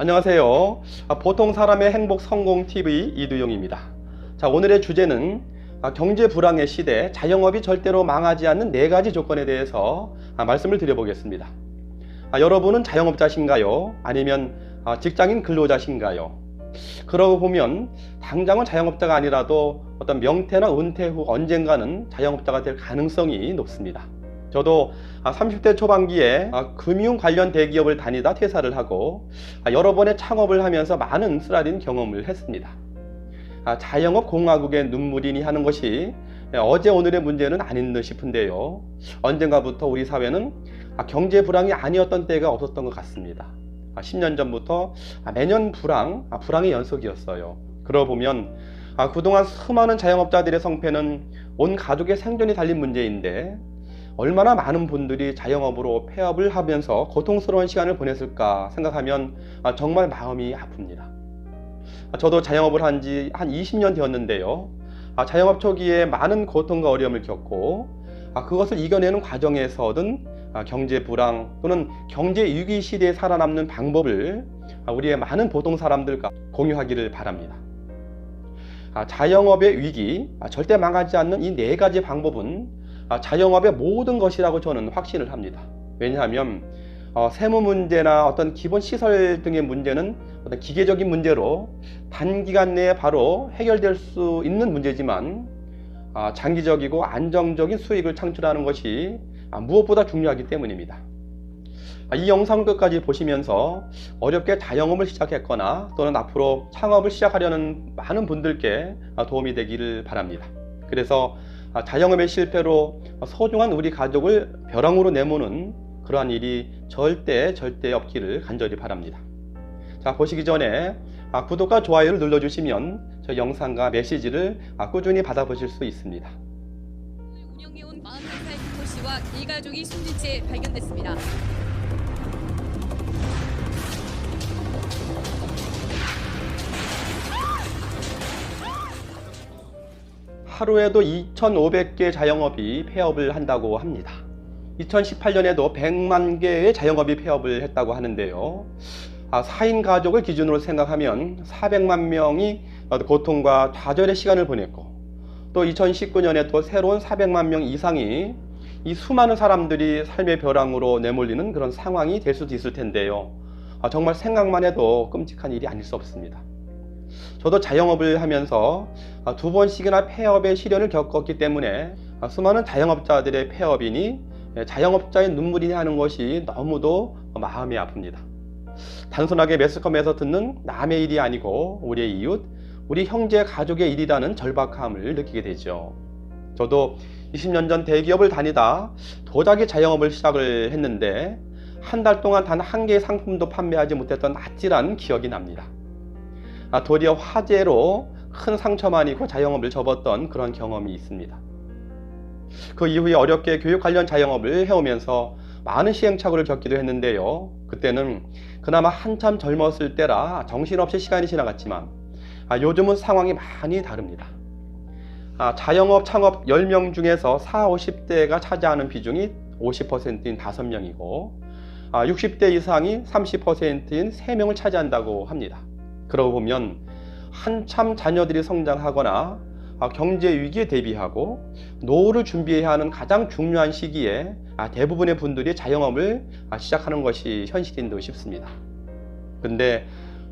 안녕하세요. 보통 사람의 행복 성공 TV 이두용입니다. 자, 오늘의 주제는 경제 불황의 시대 자영업이 절대로 망하지 않는 4가지 조건에 대해서 말씀을 드려보겠습니다. 여러분은 자영업자신가요? 아니면 직장인 근로자신가요? 그러고 보면 당장은 자영업자가 아니라도 어떤 명퇴나 은퇴 후 언젠가는 자영업자가 될 가능성이 높습니다. 저도 30대 초반기에 금융 관련 대기업을 다니다 퇴사를 하고 여러 번의 창업을 하면서 많은 쓰라린 경험을 했습니다. 자영업 공화국의 눈물이니 하는 것이 어제 오늘의 문제는 아닌 듯 싶은데요. 언젠가부터 우리 사회는 경제 불황이 아니었던 때가 없었던 것 같습니다. 10년 전부터 매년 불황의 연속이었어요. 그러고 보면 그동안 수많은 자영업자들의 성패는 온 가족의 생존이 달린 문제인데 얼마나 많은 분들이 자영업으로 폐업을 하면서 고통스러운 시간을 보냈을까 생각하면 정말 마음이 아픕니다. 저도 자영업을 한 지 한 20년 되었는데요. 자영업 초기에 많은 고통과 어려움을 겪고 그것을 이겨내는 과정에서 얻은 경제 불황 또는 경제 위기 시대에 살아남는 방법을 우리의 많은 보통 사람들과 공유하기를 바랍니다. 자영업의 위기, 절대 망하지 않는 이 4가지 방법은 자영업의 모든 것이라고 저는 확신을 합니다. 왜냐하면 세무 문제나 어떤 기본 시설 등의 문제는 어떤 기계적인 문제로 단기간 내에 바로 해결될 수 있는 문제지만 장기적이고 안정적인 수익을 창출하는 것이 무엇보다 중요하기 때문입니다. 이 영상 끝까지 보시면서 어렵게 자영업을 시작했거나 또는 앞으로 창업을 시작하려는 많은 분들께 도움이 되기를 바랍니다. 그래서 자영업의 실패로 소중한 우리 가족을 벼랑으로 내모는 그러한 일이 절대 없기를 간절히 바랍니다. 자, 보시기 전에 구독과 좋아요를 눌러주시면 저 영상과 메시지를 꾸준히 받아보실 수 있습니다. 운영해온 44살 김모 씨와 일가족이 숨진 채 발견됐습니다. 하루에도 2,500개 자영업이 폐업을 한다고 합니다. 2018년에도 100만 개의 자영업이 폐업을 했다고 하는데요. 4인 가족을 기준으로 생각하면 400만 명이 고통과 좌절의 시간을 보냈고 또 2019년에 또 새로운 400만 명 이상이 이 수많은 사람들이 삶의 벼랑으로 내몰리는 그런 상황이 될 수도 있을 텐데요. 정말 생각만 해도 끔찍한 일이 아닐 수 없습니다. 저도 자영업을 하면서 2번씩이나 폐업의 시련을 겪었기 때문에 수많은 자영업자들의 폐업이니 자영업자의 눈물이니 하는 것이 너무도 마음이 아픕니다. 단순하게 매스컴에서 듣는 남의 일이 아니고 우리의 이웃, 우리 형제 가족의 일이라는 절박함을 느끼게 되죠. 저도 20년 전 대기업을 다니다 도자기 자영업을 시작을 했는데 한 달 동안 단 한 개의 상품도 판매하지 못했던 아찔한 기억이 납니다. 도리어 화재로 큰 상처만 입고 자영업을 접었던 그런 경험이 있습니다. 그 이후에 어렵게 교육 관련 자영업을 해오면서 많은 시행착오를 겪기도 했는데요. 그때는 그나마 한참 젊었을 때라 정신없이 시간이 지나갔지만 요즘은 상황이 많이 다릅니다. 자영업 창업 10명 중에서 40, 50대가 차지하는 비중이 50%인 5명이고 60대 이상이 30%인 3명을 차지한다고 합니다. 그러고 보면 한참 자녀들이 성장하거나 경제 위기에 대비하고 노후를 준비해야 하는 가장 중요한 시기에 대부분의 분들이 자영업을 시작하는 것이 현실인 듯 싶습니다. 근데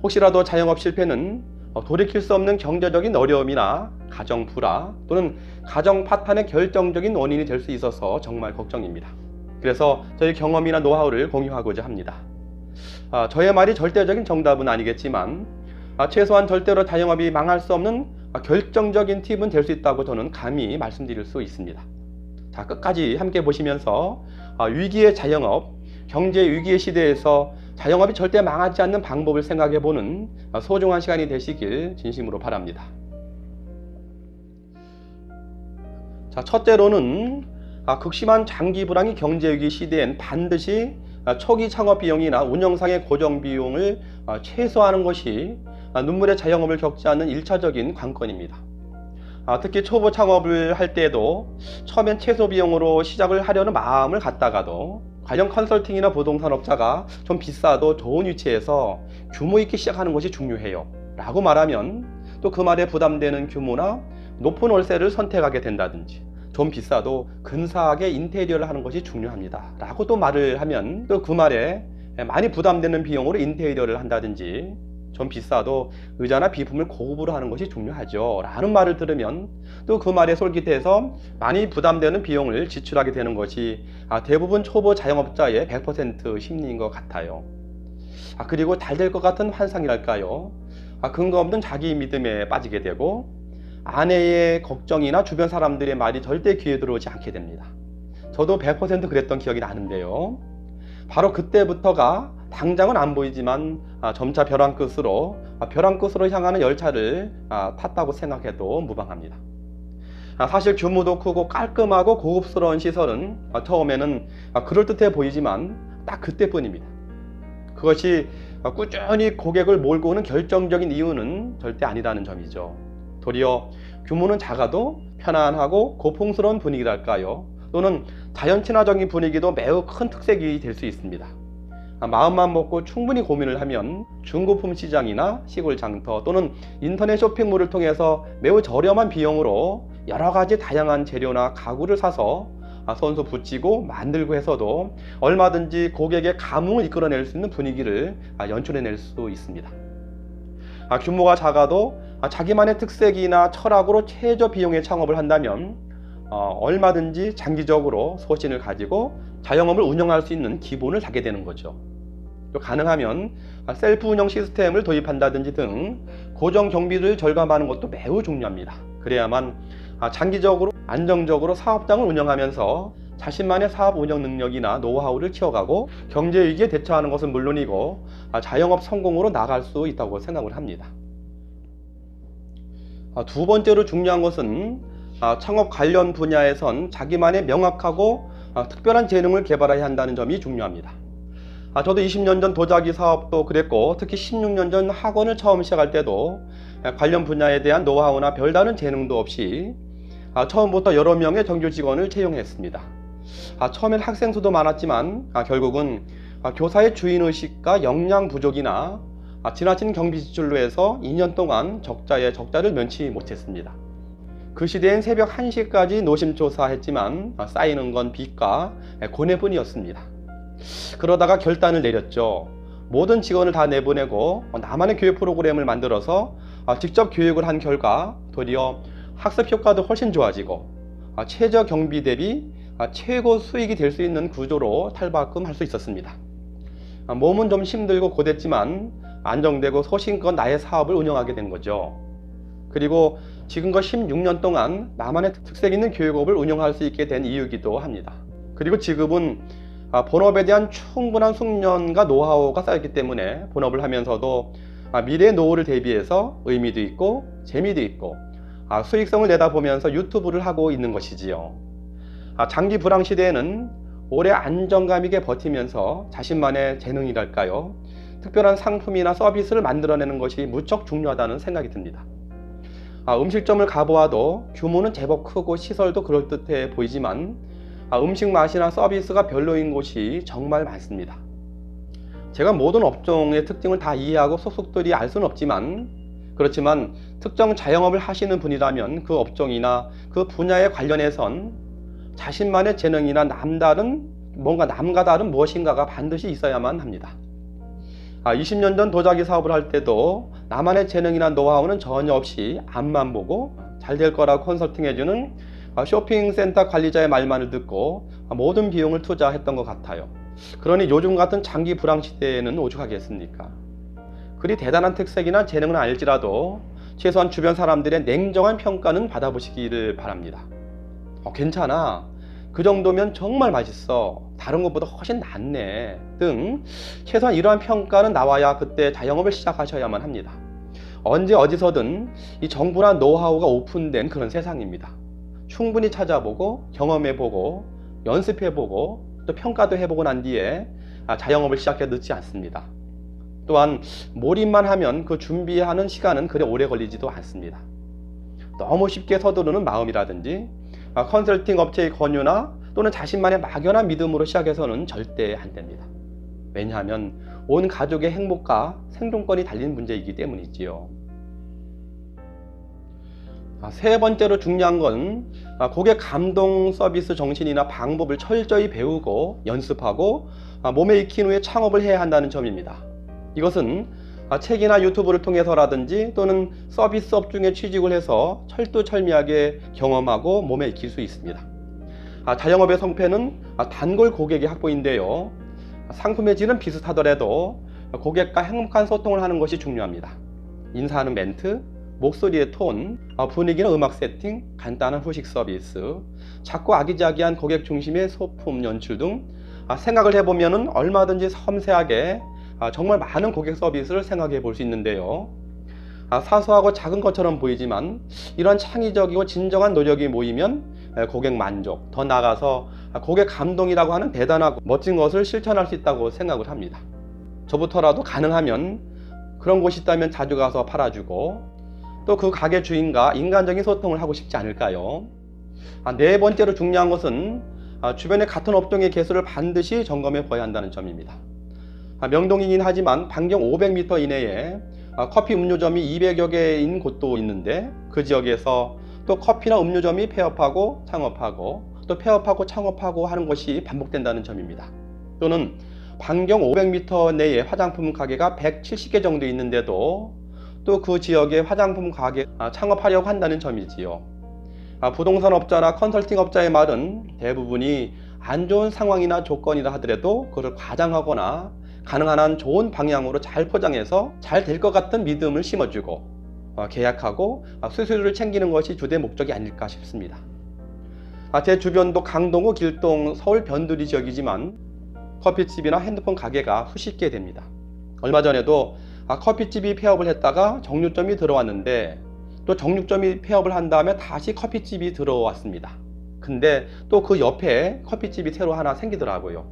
혹시라도 자영업 실패는 돌이킬 수 없는 경제적인 어려움이나 가정 불화 또는 가정 파탄의 결정적인 원인이 될 수 있어서 정말 걱정입니다. 그래서 저희 경험이나 노하우를 공유하고자 합니다. 저의 말이 절대적인 정답은 아니겠지만 최소한 절대로 자영업이 망할 수 없는 결정적인 팁은 될 수 있다고 저는 감히 말씀드릴 수 있습니다. 자, 끝까지 함께 보시면서 위기의 자영업, 경제 위기의 시대에서 자영업이 절대 망하지 않는 방법을 생각해보는 소중한 시간이 되시길 진심으로 바랍니다. 자, 첫째로는 극심한 장기 불황이 경제 위기 시대엔 반드시 초기 창업 비용이나 운영상의 고정 비용을 최소화하는 것이 눈물의 자영업을 겪지 않는 1차적인 관건입니다. 특히 초보 창업을 할 때에도 처음엔 최소 비용으로 시작을 하려는 마음을 갖다가도 관련 컨설팅이나 부동산업자가 좀 비싸도 좋은 위치에서 규모 있게 시작하는 것이 중요해요 라고 말하면 또 그 말에 부담되는 규모나 높은 월세를 선택하게 된다든지, 좀 비싸도 근사하게 인테리어를 하는 것이 중요합니다 라고 또 말을 하면 또 그 말에 많이 부담되는 비용으로 인테리어를 한다든지, 좀 비싸도 의자나 비품을 고급으로 하는 것이 중요하죠 라는 말을 들으면 또 그 말에 솔깃해서 많이 부담되는 비용을 지출하게 되는 것이 대부분 초보 자영업자의 100% 심리인 것 같아요. 그리고 잘 될 것 같은 환상이랄까요, 근거 없는 자기 믿음에 빠지게 되고 아내의 걱정이나 주변 사람들의 말이 절대 귀에 들어오지 않게 됩니다. 저도 100% 그랬던 기억이 나는데요. 바로 그때부터가 당장은 안 보이지만 점차 벼랑 끝으로 향하는 열차를 탔다고 생각해도 무방합니다. 사실 규모도 크고 깔끔하고 고급스러운 시설은 처음에는 그럴듯해 보이지만 딱 그때뿐입니다. 그것이 꾸준히 고객을 몰고 오는 결정적인 이유는 절대 아니라는 점이죠. 도리어 규모는 작아도 편안하고 고풍스러운 분위기랄까요, 또는 자연 친화적인 분위기도 매우 큰 특색이 될 수 있습니다. 마음만 먹고 충분히 고민을 하면 중고품 시장이나 시골 장터 또는 인터넷 쇼핑몰을 통해서 매우 저렴한 비용으로 여러가지 다양한 재료나 가구를 사서 손수 붙이고 만들고 해서도 얼마든지 고객의 감흥을 이끌어낼 수 있는 분위기를 연출해낼 수 있습니다. 규모가 작아도 자기만의 특색이나 철학으로 최저 비용에 창업을 한다면 얼마든지 장기적으로 소신을 가지고 자영업을 운영할 수 있는 기본을 하게 되는 거죠. 또 가능하면 셀프 운영 시스템을 도입한다든지 등 고정 경비를 절감하는 것도 매우 중요합니다. 그래야만 장기적으로 안정적으로 사업장을 운영하면서 자신만의 사업 운영 능력이나 노하우를 키워가고 경제위기에 대처하는 것은 물론이고 자영업 성공으로 나아갈 수 있다고 생각을 합니다. 두 번째로 중요한 것은 창업 관련 분야에선 자기만의 명확하고 특별한 재능을 개발해야 한다는 점이 중요합니다. 저도 20년 전 도자기 사업도 그랬고, 특히 16년 전 학원을 처음 시작할 때도 관련 분야에 대한 노하우나 별다른 재능도 없이 처음부터 여러 명의 정규 직원을 채용했습니다. 처음엔 학생 수도 많았지만 결국은 교사의 주인의식과 역량 부족이나 지나친 경비 지출로 해서 2년 동안 적자에 적자를 면치 못했습니다. 그 시대엔 새벽 1시까지 노심초사했지만 쌓이는 건 빚과 고뇌뿐이었습니다. 그러다가 결단을 내렸죠. 모든 직원을 다 내보내고 나만의 교육 프로그램을 만들어서 직접 교육을 한 결과 도리어 학습 효과도 훨씬 좋아지고 최저 경비 대비 최고 수익이 될 수 있는 구조로 탈바꿈할 수 있었습니다. 몸은 좀 힘들고 고됐지만 안정되고 소신껏 나의 사업을 운영하게 된 거죠. 그리고 지금껏 16년 동안 나만의 특색 있는 교육업을 운영할 수 있게 된 이유이기도 합니다. 그리고 지금은 본업에 대한 충분한 숙련과 노하우가 쌓였기 때문에 본업을 하면서도 미래의 노후를 대비해서 의미도 있고 재미도 있고 수익성을 내다보면서 유튜브를 하고 있는 것이지요. 장기 불황 시대에는 오래 안정감 있게 버티면서 자신만의 재능이랄까요, 특별한 상품이나 서비스를 만들어내는 것이 무척 중요하다는 생각이 듭니다. 음식점을 가보아도 규모는 제법 크고 시설도 그럴듯해 보이지만 음식 맛이나 서비스가 별로인 곳이 정말 많습니다. 제가 모든 업종의 특징을 다 이해하고 속속들이 알 수는 없지만, 그렇지만 특정 자영업을 하시는 분이라면 그 업종이나 그 분야에 관련해선 자신만의 재능이나 남과 다른 무엇인가가 반드시 있어야만 합니다. 20년 전 도자기 사업을 할 때도 나만의 재능이나 노하우는 전혀 없이 앞만 보고 잘 될 거라고 컨설팅해주는 쇼핑센터 관리자의 말만을 듣고 모든 비용을 투자했던 것 같아요. 그러니 요즘 같은 장기 불황 시대에는 오죽하겠습니까? 그리 대단한 특색이나 재능은 알지라도 최소한 주변 사람들의 냉정한 평가는 받아보시기를 바랍니다. 괜찮아, 그 정도면 정말 맛있어, 다른 것보다 훨씬 낫네 등 최소한 이러한 평가는 나와야 그때 자영업을 시작하셔야만 합니다. 언제 어디서든 이 정보나 노하우가 오픈된 그런 세상입니다. 충분히 찾아보고 경험해보고 연습해보고 또 평가도 해보고 난 뒤에 자영업을 시작해 늦지 않습니다. 또한 몰입만 하면 그 준비하는 시간은 그리 오래 걸리지도 않습니다. 너무 쉽게 서두르는 마음이라든지 컨설팅 업체의 권유나 또는 자신만의 막연한 믿음으로 시작해서는 절대 안 됩니다. 왜냐하면 온 가족의 행복과 생존권이 달린 문제이기 때문이지요. 세 번째로 중요한 건 고객 감동 서비스 정신이나 방법을 철저히 배우고 연습하고 몸에 익힌 후에 창업을 해야 한다는 점입니다. 이것은 책이나 유튜브를 통해서라든지 또는 서비스업 중에 취직을 해서 철두철미하게 경험하고 몸에 익힐 수 있습니다. 자영업의 성패는 단골 고객의 확보인데요. 상품의 질은 비슷하더라도 고객과 행복한 소통을 하는 것이 중요합니다. 인사하는 멘트, 목소리의 톤, 분위기나 음악 세팅, 간단한 후식 서비스, 작고 아기자기한 고객 중심의 소품 연출 등 생각을 해보면 얼마든지 섬세하게 정말 많은 고객 서비스를 생각해 볼 수 있는데요. 사소하고 작은 것처럼 보이지만 이런 창의적이고 진정한 노력이 모이면 고객 만족, 더 나아가서 고객 감동이라고 하는 대단하고 멋진 것을 실천할 수 있다고 생각을 합니다. 저부터라도 가능하면 그런 곳이 있다면 자주 가서 팔아주고 또 그 가게 주인과 인간적인 소통을 하고 싶지 않을까요? 네 번째로 중요한 것은 주변의 같은 업종의 개수를 반드시 점검해 봐야 한다는 점입니다. 명동이긴 하지만 반경 500m 이내에 커피 음료점이 200여 개인 곳도 있는데 그 지역에서 또 커피나 음료점이 폐업하고 창업하고 또 폐업하고 창업하고 하는 것이 반복된다는 점입니다. 또는 반경 500m 내에 화장품 가게가 170개 정도 있는데도 또 그 지역에 화장품 가게 창업하려고 한다는 점이지요. 부동산 업자나 컨설팅 업자의 말은 대부분이 안 좋은 상황이나 조건이라 하더라도 그걸 과장하거나 가능한 한 좋은 방향으로 잘 포장해서 잘 될 것 같은 믿음을 심어주고 계약하고 수수료를 챙기는 것이 주된 목적이 아닐까 싶습니다. 제 주변도 강동구, 길동, 서울 변두리 지역이지만 커피집이나 핸드폰 가게가 수십 개 됩니다. 얼마 전에도 커피집이 폐업을 했다가 정육점이 들어왔는데 또 정육점이 폐업을 한 다음에 다시 커피집이 들어왔습니다. 근데 또 그 옆에 커피집이 새로 하나 생기더라고요.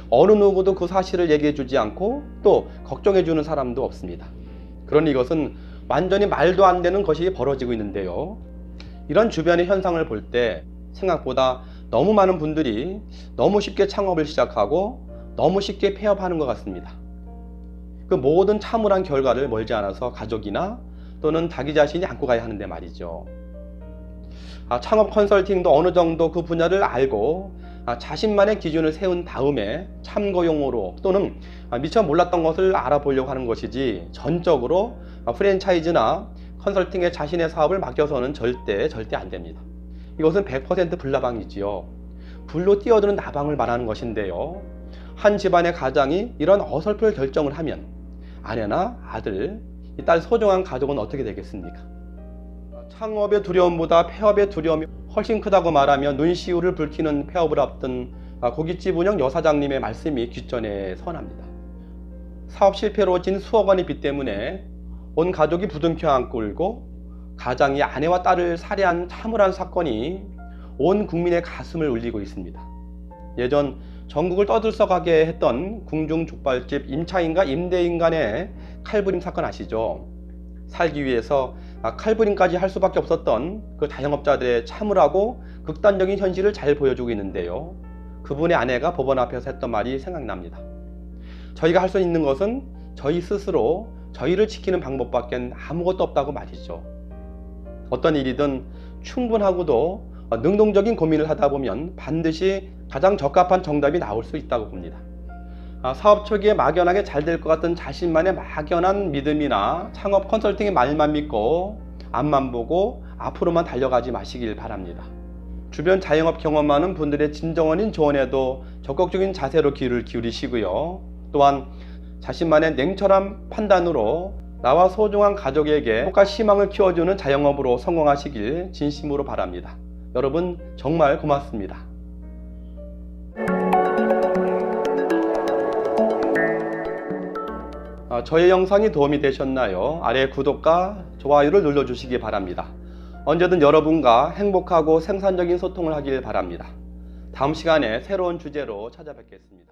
어느 누구도 그 사실을 얘기해 주지 않고 또 걱정해 주는 사람도 없습니다. 그러니 이것은 완전히 말도 안 되는 것이 벌어지고 있는데요. 이런 주변의 현상을 볼 때 생각보다 너무 많은 분들이 너무 쉽게 창업을 시작하고 너무 쉽게 폐업하는 것 같습니다. 그 모든 참을한 결과를 멀지 않아서 가족이나 또는 자기 자신이 안고 가야 하는데 말이죠. 창업 컨설팅도 어느 정도 그 분야를 알고 자신만의 기준을 세운 다음에 참고용으로 또는 미처 몰랐던 것을 알아보려고 하는 것이지 전적으로 프랜차이즈나 컨설팅에 자신의 사업을 맡겨서는 절대 안 됩니다. 이것은 100% 불나방이지요. 불로 뛰어드는 나방을 말하는 것인데요. 한 집안의 가장이 이런 어설픈 결정을 하면 아내나 아들, 딸 소중한 가족은 어떻게 되겠습니까? 창업의 두려움보다 폐업의 두려움이 훨씬 크다고 말하며 눈시울을 붉히는 폐업을 앞둔 고깃집 운영 여사장님의 말씀이 귓전에 선합니다. 사업 실패로 진 수억 원의 빚 때문에 온 가족이 부둥켜 안고 울고 가장이 아내와 딸을 살해한 참울한 사건이 온 국민의 가슴을 울리고 있습니다. 예전 전국을 떠들썩하게 했던 궁중족발집 임차인과 임대인 간의 칼부림 사건 아시죠? 살기 위해서 칼부림까지 할 수밖에 없었던 그 자영업자들의 참을하고 극단적인 현실을 잘 보여주고 있는데요. 그분의 아내가 법원 앞에서 했던 말이 생각납니다. 저희가 할 수 있는 것은 저희 스스로 저희를 지키는 방법밖엔 아무것도 없다고 말이죠. 어떤 일이든 충분하고도 능동적인 고민을 하다 보면 반드시 가장 적합한 정답이 나올 수 있다고 봅니다. 사업 초기에 막연하게 잘 될 것 같은 자신만의 막연한 믿음이나 창업 컨설팅의 말만 믿고 앞만 보고 앞으로만 달려가지 마시길 바랍니다. 주변 자영업 경험 많은 분들의 진정어린 조언에도 적극적인 자세로 귀를 기울이시고요. 또한 자신만의 냉철한 판단으로 나와 소중한 가족에게 행복과 희망을 키워주는 자영업으로 성공하시길 진심으로 바랍니다. 여러분 정말 고맙습니다. 저의 영상이 도움이 되셨나요? 아래 구독과 좋아요를 눌러주시기 바랍니다. 언제든 여러분과 행복하고 생산적인 소통을 하길 바랍니다. 다음 시간에 새로운 주제로 찾아뵙겠습니다.